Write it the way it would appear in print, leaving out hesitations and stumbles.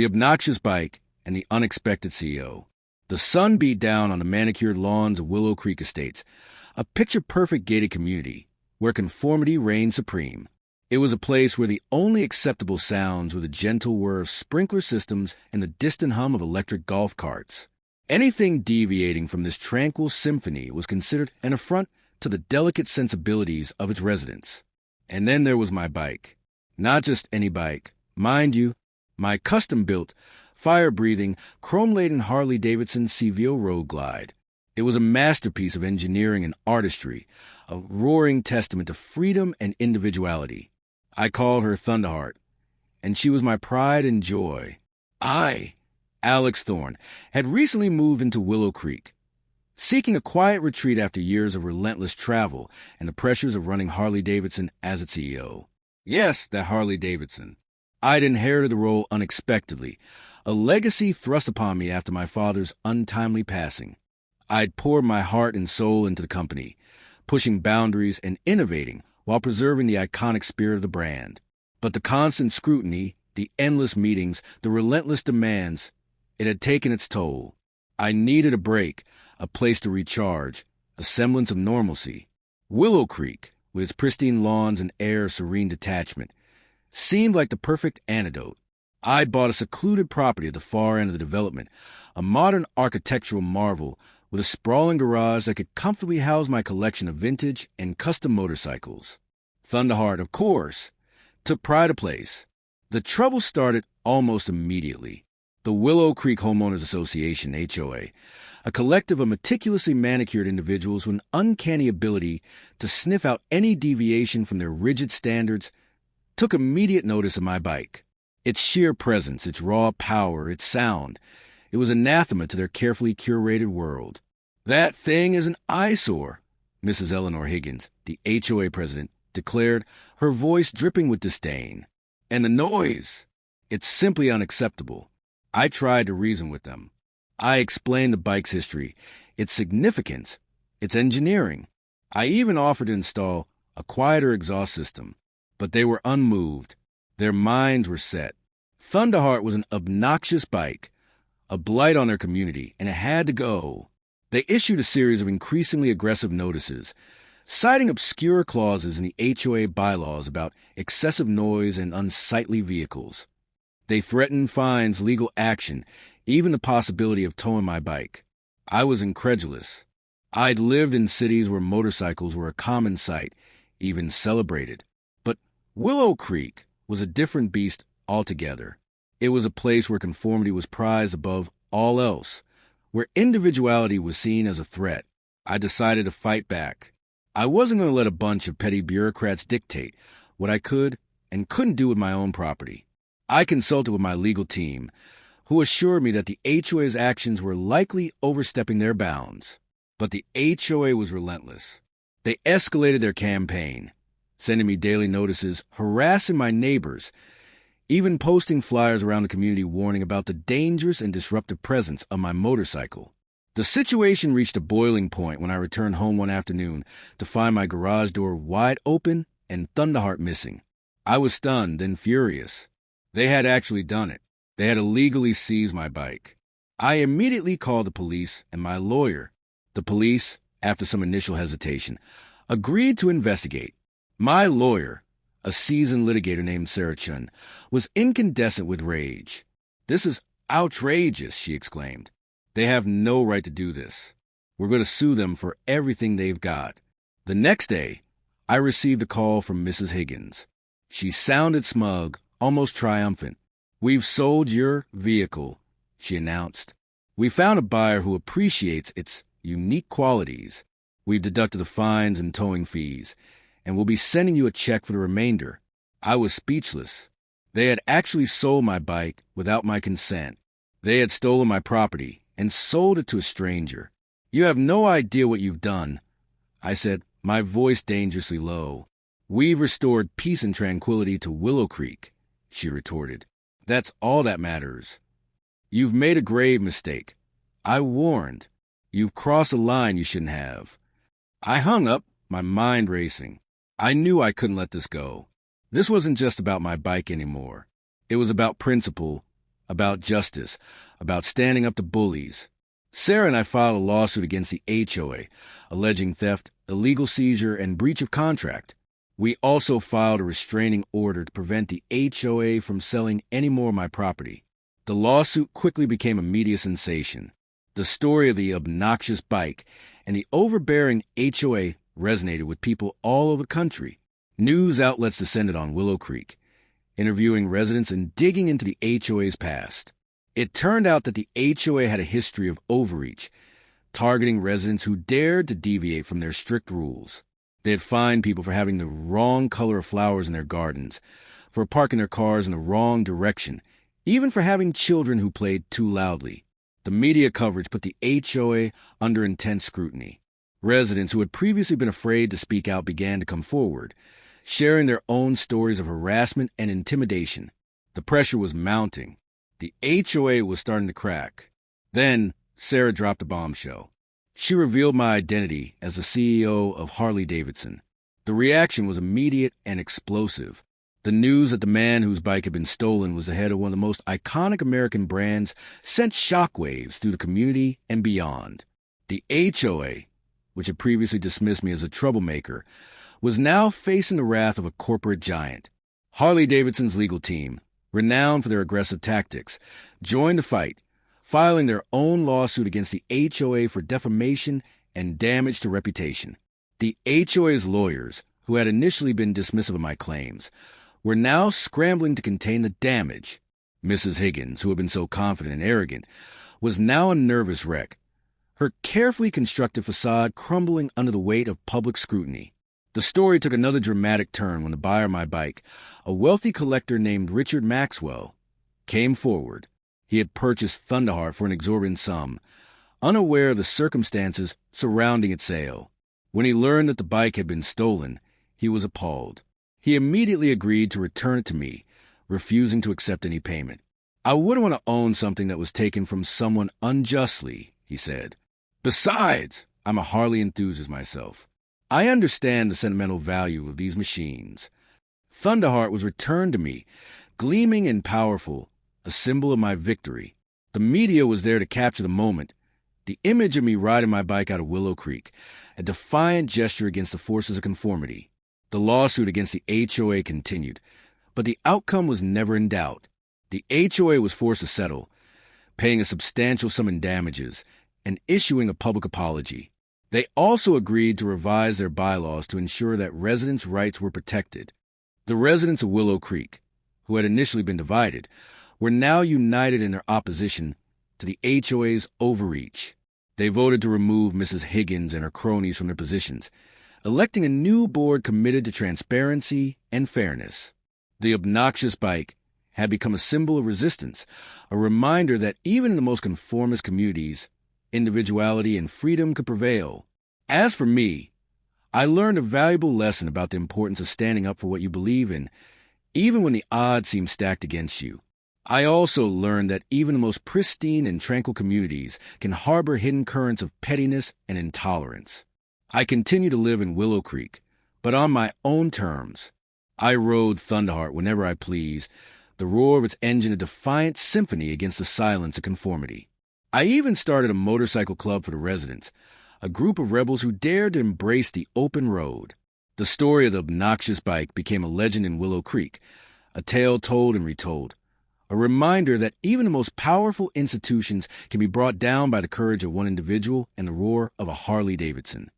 The obnoxious bike and the unexpected CEO. The sun beat down on the manicured lawns of Willow Creek Estates, a picture-perfect gated community where conformity reigned supreme. It was a place where the only acceptable sounds were the gentle whir of sprinkler systems and the distant hum of electric golf carts. Anything deviating from this tranquil symphony was considered an affront to the delicate sensibilities of its residents. And then there was my bike. Not just any bike. Mind you, my custom-built, fire-breathing, chrome-laden Harley-Davidson CVO Road Glide. It was a masterpiece of engineering and artistry, a roaring testament to freedom and individuality. I called her Thunderheart, and she was my pride and joy. I, Alex Thorne, had recently moved into Willow Creek, seeking a quiet retreat after years of relentless travel and the pressures of running Harley-Davidson as its CEO. Yes, that Harley-Davidson. I'd inherited the role unexpectedly, a legacy thrust upon me after my father's untimely passing. I'd poured my heart and soul into the company, pushing boundaries and innovating while preserving the iconic spirit of the brand. But the constant scrutiny, the endless meetings, the relentless demands, it had taken its toll. I needed a break, a place to recharge, a semblance of normalcy. Willow Creek, with its pristine lawns and air of serene detachment, seemed like the perfect antidote. I'd bought a secluded property at the far end of the development, a modern architectural marvel with a sprawling garage that could comfortably house my collection of vintage and custom motorcycles. Thunderheart, of course, took pride of place. The trouble started almost immediately. The Willow Creek Homeowners Association, HOA, a collective of meticulously manicured individuals with an uncanny ability to sniff out any deviation from their rigid standards, took immediate notice of my bike. Its sheer presence, its raw power, its sound, it was anathema to their carefully curated world. "That thing is an eyesore," Mrs. Eleanor Higgins, the HOA president, declared, her voice dripping with disdain. "And the noise, it's simply unacceptable." I tried to reason with them. I explained the bike's history, its significance, its engineering. I even offered to install a quieter exhaust system, but they were unmoved. Their minds were set. Thunderheart was an obnoxious bike, a blight on their community, and it had to go. They issued a series of increasingly aggressive notices, citing obscure clauses in the HOA bylaws about excessive noise and unsightly vehicles. They threatened fines, legal action, even the possibility of towing my bike. I was incredulous. I'd lived in cities where motorcycles were a common sight, even celebrated. But Willow Creek was a different beast altogether. It was a place where conformity was prized above all else, where individuality was seen as a threat. I decided to fight back. I wasn't going to let a bunch of petty bureaucrats dictate what I could and couldn't do with my own property. I consulted with my legal team, who assured me that the HOA's actions were likely overstepping their bounds. But the HOA was relentless. They escalated their campaign, sending me daily notices, harassing my neighbors, even posting flyers around the community warning about the dangerous and disruptive presence of my motorcycle. The situation reached a boiling point when I returned home one afternoon to find my garage door wide open and Thunderheart missing. I was stunned and furious. They had actually done it. They had illegally seized my bike. I immediately called the police and my lawyer. The police, after some initial hesitation, agreed to investigate. My lawyer, a seasoned litigator named Sarah Chun, was incandescent with rage. "This is outrageous," she exclaimed. "They have no right to do this. We're going to sue them for everything they've got." The next day, I received a call from Mrs. Higgins. She sounded smug, almost triumphant. "We've sold your vehicle," she announced. "We found a buyer who appreciates its unique qualities. We've deducted the fines and towing fees, and we'll be sending you a check for the remainder." I was speechless. They had actually sold my bike without my consent. They had stolen my property and sold it to a stranger. "You have no idea what you've done," I said, my voice dangerously low. "We've restored peace and tranquility to Willow Creek," she retorted. "That's all that matters. You've made a grave mistake. I warned. You've crossed a line you shouldn't have." I hung up, my mind racing. I knew I couldn't let this go. This wasn't just about my bike anymore. It was about principle, about justice, about standing up to bullies. Sarah and I filed a lawsuit against the HOA, alleging theft, illegal seizure, and breach of contract. We also filed a restraining order to prevent the HOA from selling any more of my property. The lawsuit quickly became a media sensation. The story of the obnoxious bike and the overbearing HOA resonated with people all over the country. News outlets descended on Willow Creek, interviewing residents and digging into the HOA's past. It turned out that the HOA had a history of overreach, targeting residents who dared to deviate from their strict rules. They had fined people for having the wrong color of flowers in their gardens, for parking their cars in the wrong direction, even for having children who played too loudly. The media coverage put the HOA under intense scrutiny. Residents who had previously been afraid to speak out began to come forward, sharing their own stories of harassment and intimidation. The pressure was mounting. The HOA was starting to crack. Then, Sarah dropped a bombshell. She revealed my identity as the CEO of Harley-Davidson. The reaction was immediate and explosive. The news that the man whose bike had been stolen was the head of one of the most iconic American brands sent shockwaves through the community and beyond. The HOA, which had previously dismissed me as a troublemaker, was now facing the wrath of a corporate giant. Harley-Davidson's legal team, renowned for their aggressive tactics, joined the fight, filing their own lawsuit against the HOA for defamation and damage to reputation. The HOA's lawyers, who had initially been dismissive of my claims, were now scrambling to contain the damage. Mrs. Higgins, who had been so confident and arrogant, was now a nervous wreck, her carefully constructed facade crumbling under the weight of public scrutiny. The story took another dramatic turn when the buyer of my bike, a wealthy collector named Richard Maxwell, came forward. He had purchased Thunderheart for an exorbitant sum, unaware of the circumstances surrounding its sale. When he learned that the bike had been stolen, he was appalled. He immediately agreed to return it to me, refusing to accept any payment. "I wouldn't want to own something that was taken from someone unjustly," he said. "Besides, I'm a Harley enthusiast myself. I understand the sentimental value of these machines." Thunderheart was returned to me, gleaming and powerful, a symbol of my victory. The media was there to capture the moment. The image of me riding my bike out of Willow Creek, a defiant gesture against the forces of conformity. The lawsuit against the HOA continued, but the outcome was never in doubt. The HOA was forced to settle, paying a substantial sum in damages and issuing a public apology. They also agreed to revise their bylaws to ensure that residents' rights were protected. The residents of Willow Creek, who had initially been divided, were now united in their opposition to the HOA's overreach. They voted to remove Mrs. Higgins and her cronies from their positions, electing a new board committed to transparency and fairness. The obnoxious bike had become a symbol of resistance, a reminder that even in the most conformist communities, individuality and freedom could prevail. As for me, I learned a valuable lesson about the importance of standing up for what you believe in, even when the odds seem stacked against you. I also learned that even the most pristine and tranquil communities can harbor hidden currents of pettiness and intolerance. I continue to live in Willow Creek, but on my own terms. I rode Thunderheart whenever I pleased, the roar of its engine a defiant symphony against the silence of conformity. I even started a motorcycle club for the residents, a group of rebels who dared to embrace the open road. The story of the obnoxious bike became a legend in Willow Creek, a tale told and retold, a reminder that even the most powerful institutions can be brought down by the courage of one individual and the roar of a Harley-Davidson.